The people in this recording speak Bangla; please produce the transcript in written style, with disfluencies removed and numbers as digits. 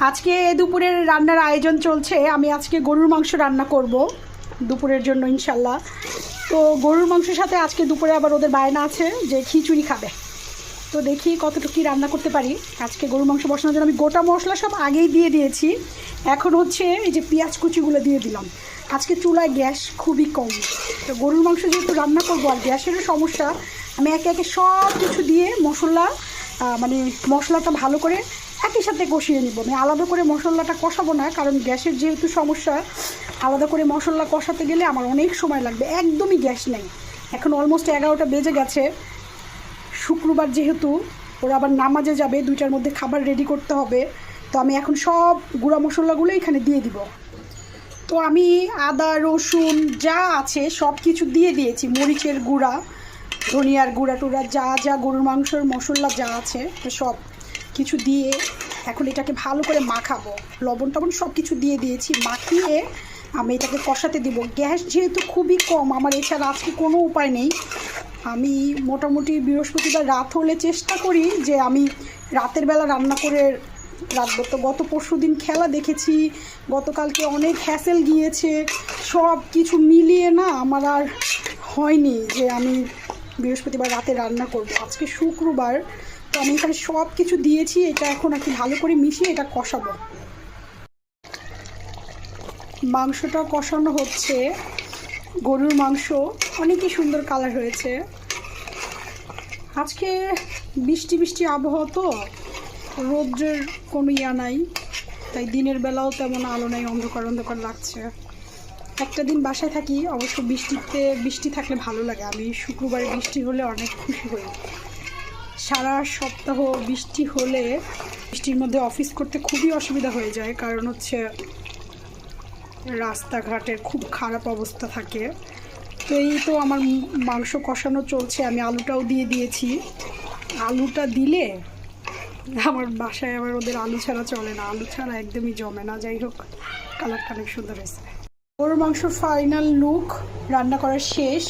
আজকে দুপুরের রান্নার আয়োজন চলছে। আমি আজকে গরুর মাংস রান্না করব দুপুরের জন্য ইনশাল্লাহ। তো গরুর মাংসের সাথে আজকে দুপুরে আবার ওদের বায়না আছে যে খিচুড়ি খাবে। তো দেখি কতটুকু রান্না করতে পারি। আজকে গরুর মাংস বসানোর জন্য আমি গোটা মশলা সব আগেই দিয়ে দিয়েছি। এখন হচ্ছে এই যে পেঁয়াজ কুচিগুলো দিয়ে দিলাম। আজকে চুলায় গ্যাস খুবই কম, তো গরুর মাংস যেহেতু রান্না করবো আর গ্যাসেরও সমস্যা, আমি একে একে সব কিছু দিয়ে মশলাটা ভালো করে একই সাথে কষিয়ে নিব। আমি আলাদা করে মশলাটা কষাবো না, কারণ গ্যাসের যেহেতু সমস্যা, আলাদা করে মশলা কষাতে গেলে আমার অনেক সময় লাগবে। একদমই গ্যাস নেই। এখন অলমোস্ট 11টা বেজে গেছে। শুক্রবার যেহেতু ওরা আবার নামাজে যাবে, 2টার মধ্যে খাবার রেডি করতে হবে। তো আমি এখন সব গুঁড়া মশলাগুলো এখানে দিয়ে দিব। তো আমি আদা রসুন যা আছে সব কিছু দিয়ে দিয়েছি, মরিচের গুঁড়া, ধনিয়ার গুঁড়া টুড়া যা যা গরুর মাংসের মশলা যা আছে সব কিছু দিয়ে এখন এটাকে ভালো করে মাখাবো। লবণ টবণ সব কিছু দিয়ে দিয়েছি, মাখিয়ে আমি এটাকে কষাতে দিব। গ্যাস যেহেতু খুবই কম আমার, এছাড়া আজকে কোনো উপায় নেই। আমি মোটামুটি বৃহস্পতিবার রাত হলে চেষ্টা করি যে আমি রাতের বেলা রান্না করে রাখবো। তো গত পরশু দিন খেলা দেখেছি, গতকালকে অনেক হ্যাসেল গিয়েছে, সব কিছু মিলিয়ে না আমার আর হয়নি যে আমি বৃহস্পতিবার রাতে রান্না করব। আজকে শুক্রবার, তো আমি এখানে সব কিছু দিয়েছি। এটা এখন আর কি ভালো করে মিশিয়ে এটা কষাবো। মাংসটা কষানো হচ্ছে। গরুর মাংস অনেকই সুন্দর কালার হয়েছে। আজকে বৃষ্টি বৃষ্টি আবহাওয়া, তো রৌদ্রের কোনো নাই, তাই দিনের বেলাও তেমন আলো নাই, অন্ধকার অন্ধকার লাগছে। একটা দিন বাসায় থাকি, অবশ্য বৃষ্টি থাকলে ভালো লাগে। আমি শুক্রবারে বৃষ্টি হলে অনেক খুশি হই। সারা সপ্তাহ বৃষ্টি হলে বৃষ্টির মধ্যে অফিস করতে খুবই অসুবিধা হয়ে যায়, কারণ হচ্ছে রাস্তাঘাটের খুব খারাপ অবস্থা থাকে। তো এই তো আমার মাংস কষানো চলছে, আমি আলুটাও দিয়ে দিয়েছি। আলুটা দিলে আমার বাসায় আবার ওদের আলু ছাড়া চলে না, আলু ছাড়া একদমই জমে না। যাই হোক, কালারটা অনেক সুন্দর হয়েছে। গরুর মাংস ফাইনাল লুক, রান্না করা শেষ।